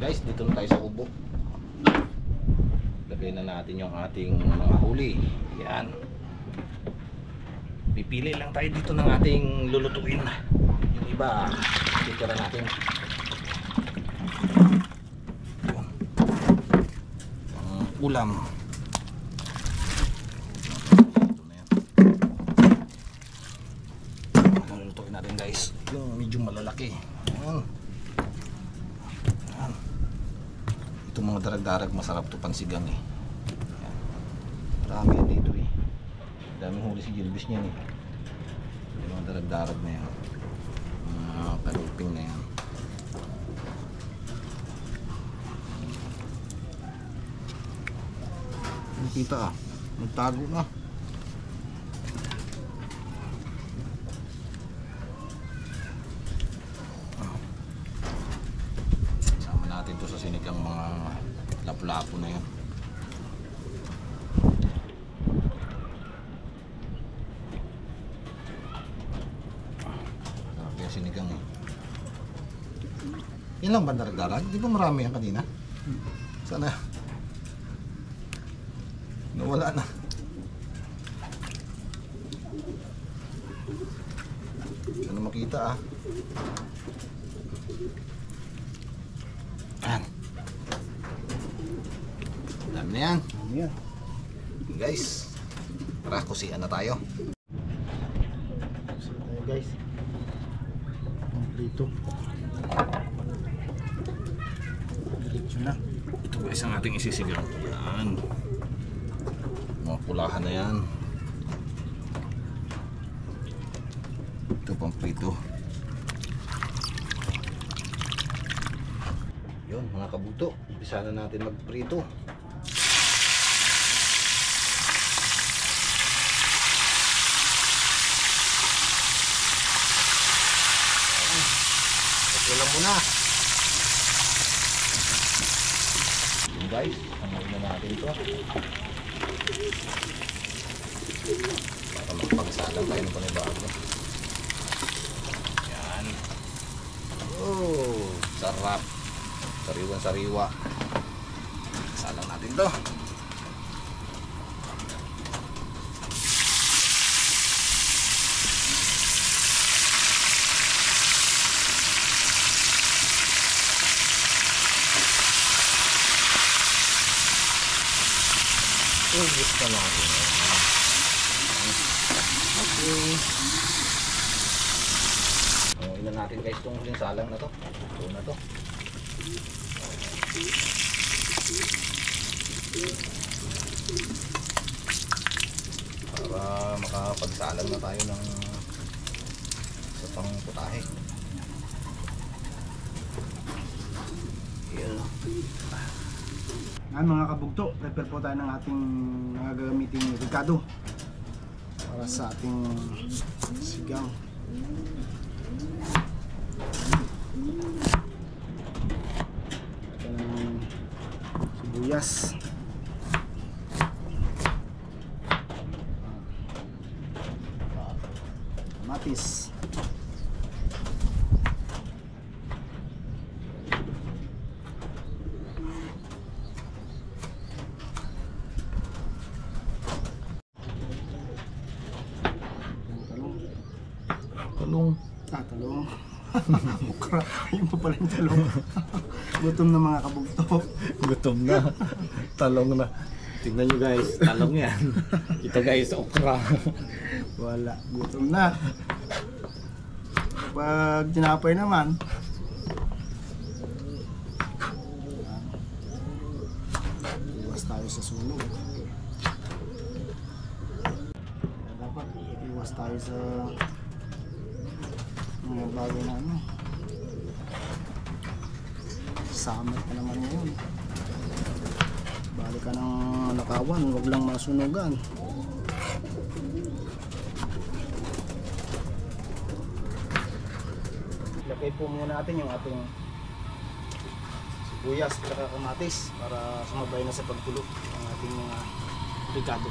Guys, dito na tayo sa kubo. Lagay na natin yung ating mga huli. Yan. Pipili lang tayo dito ng ating lulutuin. Yung iba, titira natin. Ulam. Ito na yan. Lulutuin natin guys. Yung medyo malalaki. Yan. Yan. Itong mga darag-darag masarap to pansigang eh. Yan. Marami yan dito eh. Daming huli si Gilbis niyan eh. Yung mga darag-darag na yan. Mga kaluping na yan. Kita ah, nagtago na. Sama natin to sa sinigang mga lapu-lapu na yan. Sarap yung sinigang eh. Yan lang ba darag-darag? Di ba marami yan kanina? Sana nawala na. Ano makita ah. Yan. Dami na yan. Yan. Guys, tara kusian na tayo. Kusian tayo guys. Kompleto. Diretso na. Ito guys ang ating isisigang. Yan. Mga pulahan na yan. Ito pang prito. Yun mga kabuto, umpisa na natin magprito. Okay lang muna. Yun guys, amoy na natin ito. Para magpagsalang tayo ng panibago. Yan. Oh, sarap. Sariwan sariwa. Salang natin to. Ubus na natin. Okay. Ilan natin guys itong huling salang na to. Ito na to. Para makapagsalang na tayo ng sa pang putahe. Yan. Yan mga kabugto, prepare po tayo ng ating gagamiting ricado para sa ating sigang. Ito ng sibuyas, kamatis, Talong. talong. Ukra, yun pa pala yung talong. Gutom na mga kabugto. Gutom na. Talong na. Tingnan nyo guys, talong yan. Ito guys, okra. Wala, gutom na. Pag tinapay naman, iwas tayo sa sunog. Dapat iwas tayo sa mga bagay na ano. Summer pa naman ngayon. Balik ka ng nakawan, huwag lang masunugan. Lagay po muna natin yung ating sibuyas at saka kamatis para sumabay na sa pagkulo ng ating mga ricado.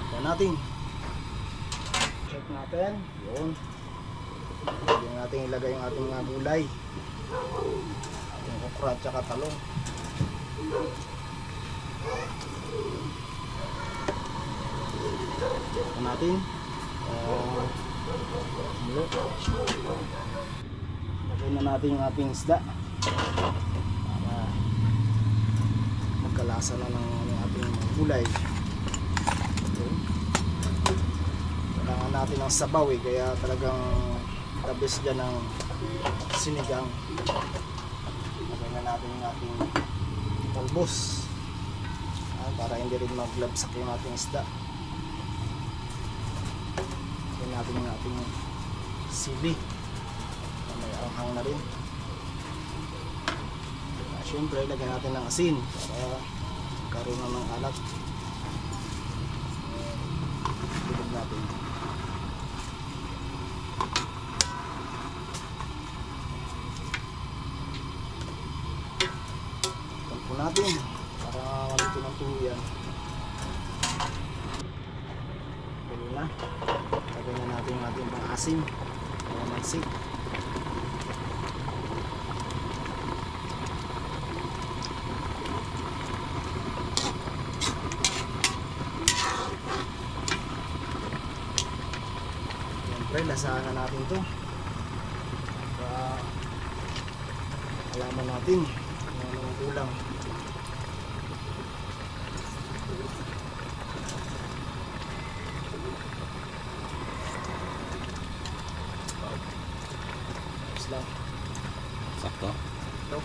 Ito natin. Check natin. Yun. Pwede natin ilagay yung ating gulay. Yung okra at saka talong. Ito natin. Mulo. Lagyan na natin yung ating isda. Para magkalasa na ng ating gulay. Kailangan natin ng sabaw eh, kaya talagang the best dyan ng sinigang. Lagyan na natin yung ating talbos para hindi rin maglabsak yung ating isda. Lagyan natin yung ating sili. May anghang na rin. Siyempre, lagyan natin ng asin para magkaroon na ng alat. Tulog natin. Tampo natin para malito ng tuyan. Tuloy na. Lagyan na natin yung ating pang-asim para magsik. Lasahan na natin ito para alaman natin kung anong kulang. Tapos lang. Sakto. Ito.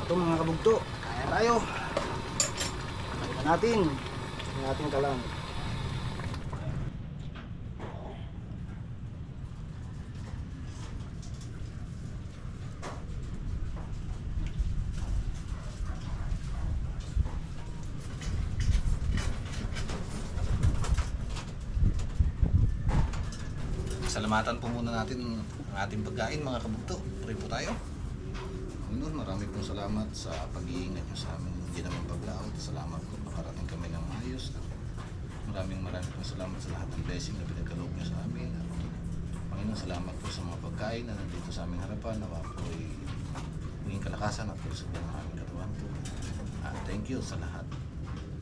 Ito mga kabugto, kaya tayo. Kaya natin yung ating kalam. Salamatan po muna natin ang ating pagkain mga kabugto. Pray po tayo. Panginoon, marami pong salamat sa pag-iingat nyo sa amin. Hindi naman paglaot. Salamat po, nakarating kami ng maayos. Maraming pong salamat sa lahat ng blessing na pinagkaloob nyo sa amin. At Panginoon, salamat po sa mga pagkain na nandito sa aming harapan. Nawa po ay maging kalakasan at puso ng aming katawan po. Thank you sa lahat.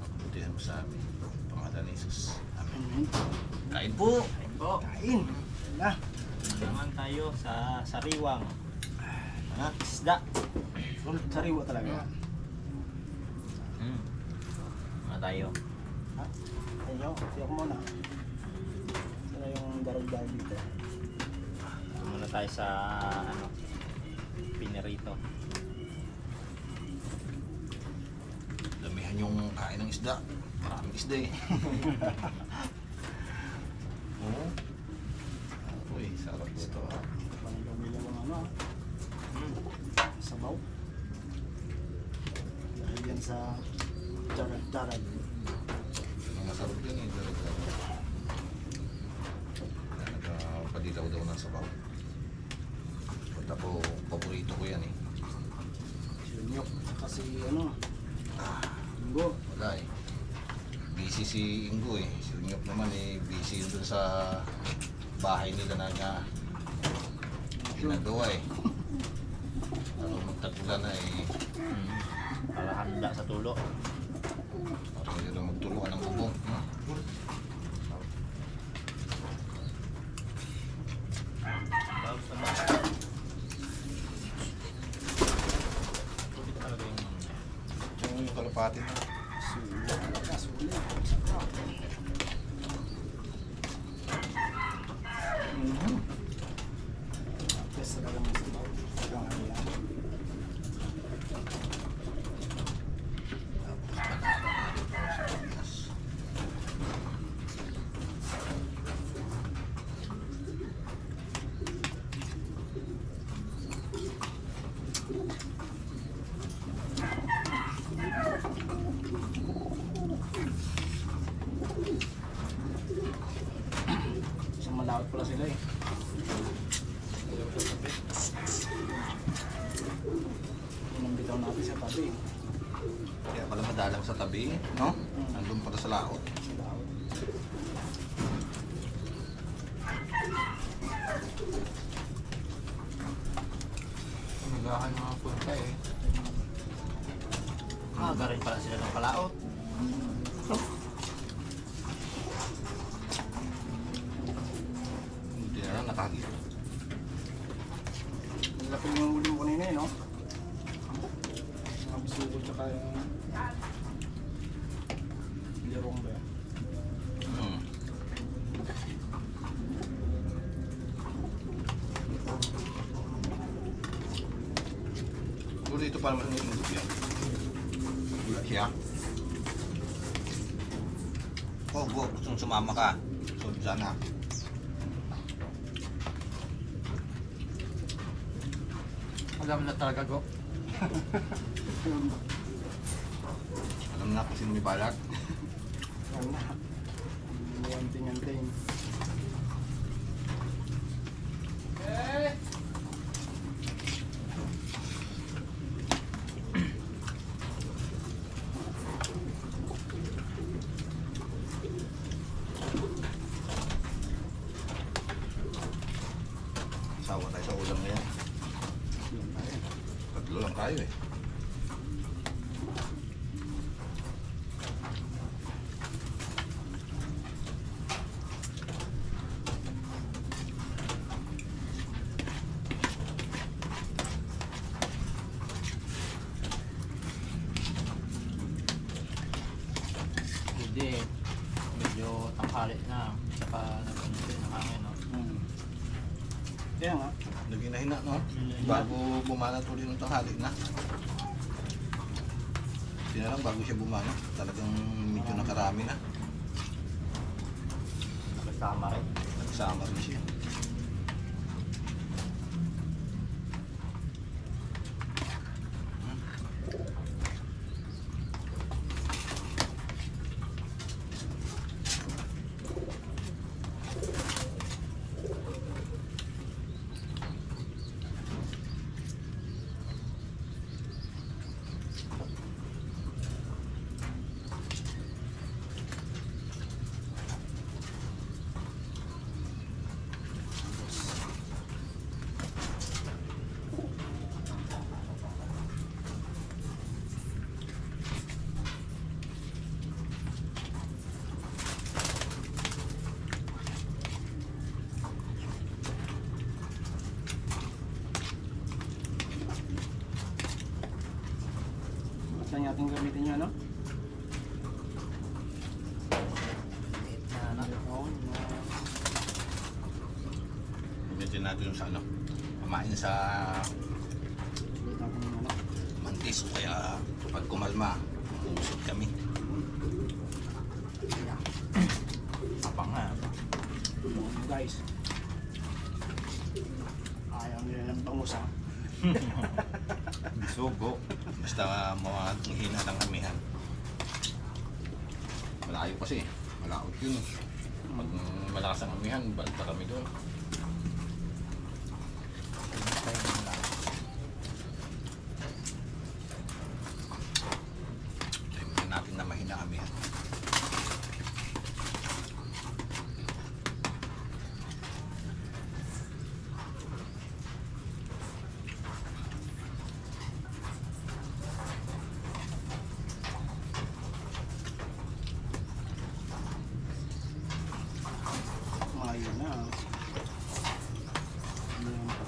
Pagputihan mo sa amin. Pangalan ni Jesus. Amen. Kain po! Kain po. Kain! Na. Naman tayo sa sariwang isda. Full sariwa talaga. Mga tayo. Ha? Ayaw, siya ko muna. Sila yung darag-darag dito. Ito muna tayo sa pinirito. Damihan yung kain ng isda. Maraming isda eh. Oo. Uy, sarap po ito ha. Pang-gamila ng ano. Sabaw. Dahil yan sa darag-darag. Ang masarap yan eh. Nagpadilaw daw ng sabaw. Punta po, paborito ko yan eh. Sinyok. Kasi ano. Linggo. Wala eh. Busy si Ingo eh. Si Unyok naman eh. Busy yun dun sa bahay nila na nga ginagawa eh. Ano magtagulan na eh. Para handa sa tulo. Parang hindi lang magtuluan ng bubong. Tapos sa mga tubig talaga yung Yung kalapati na. Sulit talaga. Sulit. Best talaga ng sabaw. Ang ano lang. Isang malawat pala sila eh. Yun ang gabi, no? Nandun pala sa laot. Nagahan mga punta eh. Maaga rin pala sila ng palaot. Hindi na lang nakakita. Ang laki ng huli mo kanina eh, no? Mga bisugo tsaka yung lirong ba yan? Hmm. Siguro dito pa naman yung indot yan. Wala siya. Oh, go. Gustong sumama ka. So, sana. Alam na talaga go. Alam na kung sino may balak. Yan na. Anting-anting. Sawa tayo sa ulam na yan. Tatlo lang tayo eh. Hindi eh. Medyo tanghali na. Saka nag-ano din ang hangin, no? Kaya nga. Naghinahina, no? Bago bumana tuloy ng tanghali na. Hindi na lang bago siya bumana. Talagang medyo nakarami na. Nakasama rin. Nagsama rin siya. Saan natin gamitin yun, no? Late na, no? Oo, Gamitin natin yung sa ano. Kumain sa ulit natin yung ano. mantis. Kaya pag kumalma, umusot kami. Apang nga. Ano, guys. Ayaw nila ng bangus, ha? Sugo. Basta mga hina lang kami ha. Malayo kasi. Malaot yun. Pag malakas ang amihan, banta kami doon. Tingnan natin na mahina amihan. Ayun na. Ayun pa.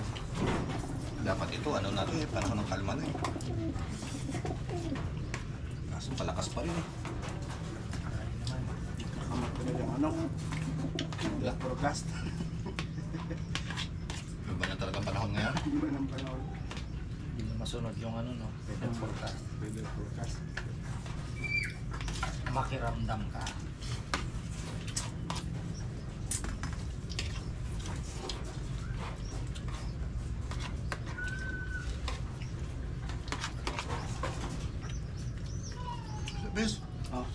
Dapat ito, ano natin eh, panahon ng kalma na eh. Kaso palakas pa rin eh. Kamat ko na yung ano. Wala. Forecast. Iba na talagang panahon ngayon. Hindi ba ng panahon? Hindi na masunod yung ano, no? Weather forecast. Weather forecast. Makiramdam ka. Bis, Oh.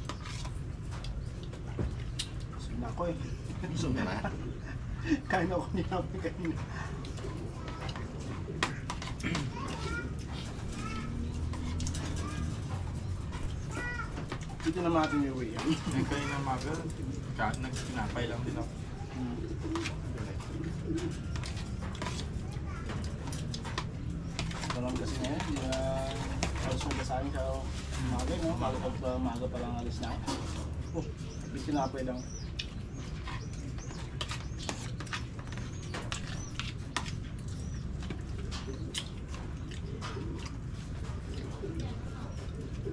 Sige na ako eh. gusto mo na. Kain ako ni Happy kanina. Dito naman natin yung way yan. May kayo ng maga. Nagsinapay lang din ako. Ito lang kasi ngayon, hindi na halos magasahin sa umaga, no? Maga pa lang alis na ako. Oh, may tinapay lang.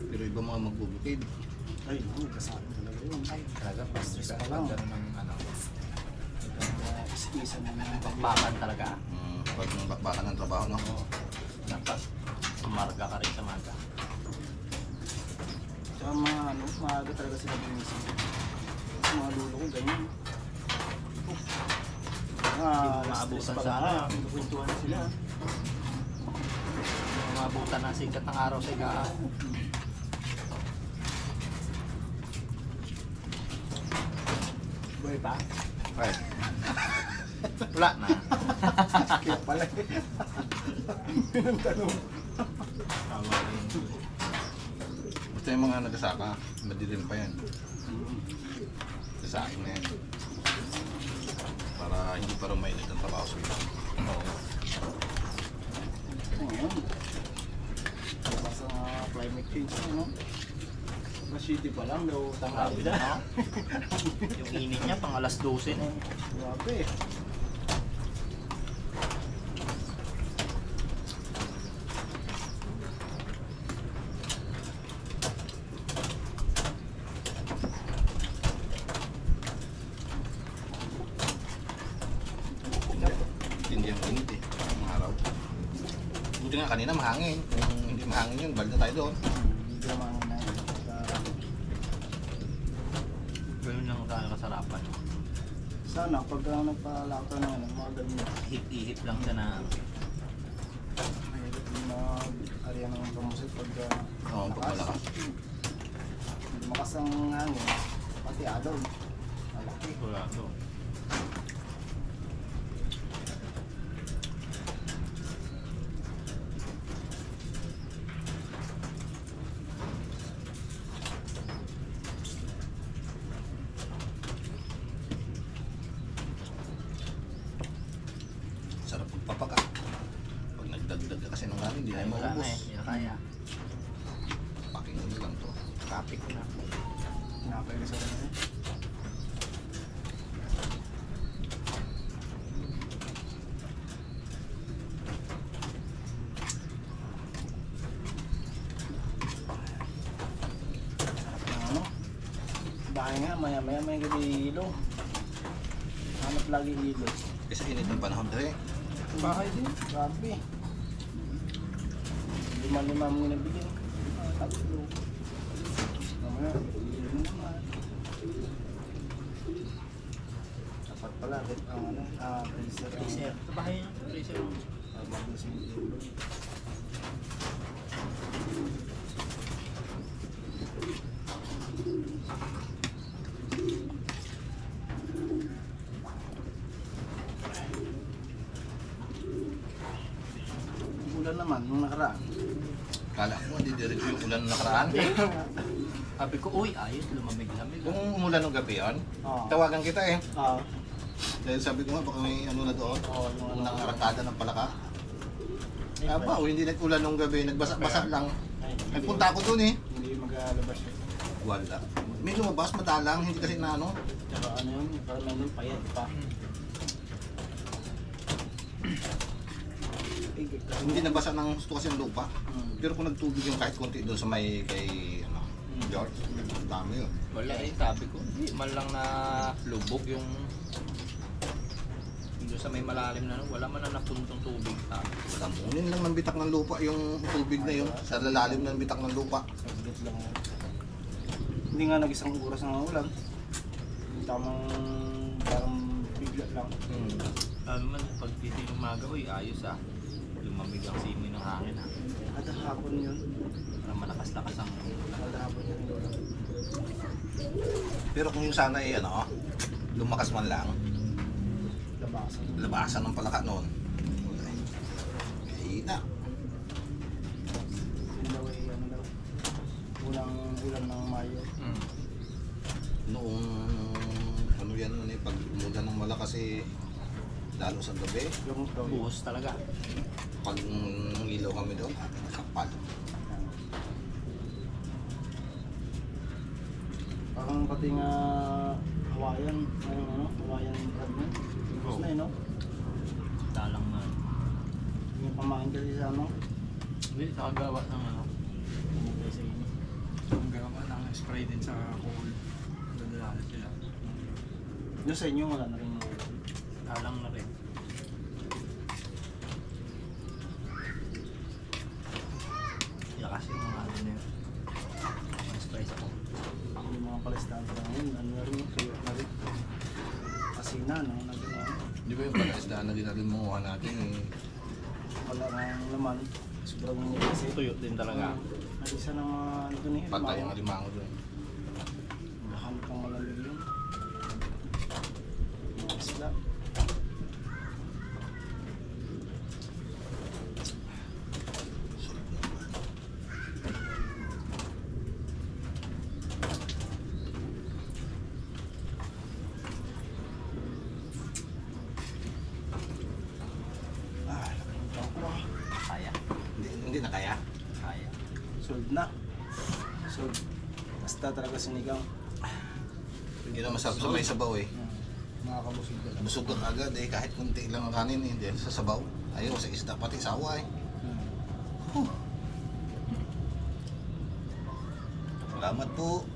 Pero iba mga magbubukid. Ay, may kasahin talaga yun. Ay, Talaga, stress pa pag lang. ganun ng ano, Isa na mga bakbakan talaga. Pag yung bakbakan ng trabaho, no? Dapat umarga ka rin sa maga. Tsaka mga ano, maaga talaga sila gumising. Sa mga lulo ko, ganyan. Hindi mo maabutan sa ano. Nagkukwentuhan na sila. Umabutan ng sikat ng araw sa ikaan. Buhay pa? Ay, Wala na. Kaya pala eh. Ang tanong. Tama rin. basta yung mga nagasaka, madilim pa yan. Sasakin na yan. Para hindi pa rin mainit ang trabaho sa ito. Ngayon. Basta nga climate change no? Sa city pa lang daw tanghali Grabe na. na. Yung init niya pang alas 12 na. Grabe. Hindi ang init eh. Ang araw. Buti nga kanina mahangin. Kung hindi mahangin yun, balik na tayo doon. Hindi naman na Ganun lang tayo kasarapan. sana pag nagpalakaw ng ano, mga ganun. Ihip-ihip lang siya na Mahirap yung mga area ng pamusit pag Oo, pag malakas. Hindi makas ang hangin, pati alon. Malaki. wala to. Sarap magpapaka. Pag nagdagdag ka kasi ng kanin, hindi na Wala na maubos. eh. Hindi na kaya. Pakinggan mo lang to. Kapit na. Tinapay na sa kanila. Ano? Bahay nga, maya-maya may gabi ilong. Hanap lagi ilong. Kasi init ng panahon dre. Bahay din, grabe. Lima-lima mo nabigyan. Tatlo. Mamaya, ilong naman. Dapat pala, ang ano, freezer. Freezer. Sa bahay niya. Freezer. Bagus yung ilong. Ulan naman, nung nakaraan. Kala ko hindi diretso yung ulan ng nakaraan. Sabi ko, uy, ayos, lumamig-lamig. Kung umulan ng gabi yun, Oo. tawagan kita eh. Oo. Dahil sabi ko nga baka may ano na doon. Oo, yung ano. Unang arangkada ng palaka. Ay, Aba, hindi nag-ulan nung gabi, nagbasa-basa lang. Ay, Nagpunta ako doon eh. Hindi maglalabas yun. Wala. May lumabas, madalang, hindi kasi na ano. Tsaka ano yun, parang nandun payat pa. Hindi nabasa ng gusto kasi ng lupa. Hmm. Pero kung nagtubig yung kahit konti doon sa may kay ano, George, ang dami yun. Wala eh, sabi ko, hindi man lang na lubog yung doon sa may malalim na, wala man na napuntong tubig. Sabi ko, Lamunin lang ng bitak ng lupa yung tubig na yun. Sa lalalim ng bitak ng lupa. Saglit lang yun. Hindi nga nag-isang oras na ulan. Tamang parang bigla lang. sabi man, pag dito yung umaga, uy, ayos ah. Lumamig ang simoy ng hangin ah. Kada hapon yun. Para malakas-lakas ang Kada hapon yun. Pero kung yung sana eh ano, lumakas man lang, Labasan. labasan ng palaka noon. Eh na. Yun daw ay ano daw. Ulang ulan ng Mayo. Noong ano yan, ano, pag umulan ng malakas lalo sa gabi, Yung daw yun. Buhos talaga. pag nangilaw kami doon, kapal. Parang pati nga Hawaiian, Hawaiian crab na. Gusto na yun, no? Dalang na. Yung pamain kasi sa ano. Hindi, nakagawa ng ano. Pumunta sa inyo. Ang gawa ng spray din sa coal. Dadalala sila. Yung sa inyo, wala na rin yung Dalang na rin. Lakas yung mga ano na yun. Mga spray sa ko. yung mga palestan sa ngayon. Ano na rin, kayo na rin. Asina, no? Nagano, Di ba yung palaisdaan na dinalimunguhan natin wala nang laman. Sobrang hindi kasi. Tuyo din talaga. Nag-isa ng mga ano dun eh. patay ang alimango doon. Mahanap ng malamig yun. Mga isla. Ah, laking tao ko ah. Kaya. Hindi na kaya. Kaya. Sold na. Sold. Basta talaga sinigang. Hindi na masarap sa may sabaw Makakabusog ka lang. Busog ka agad kahit kunti lang ang kanin hindi sa sabaw. Ayaw sa isda pati sawa Salamat po.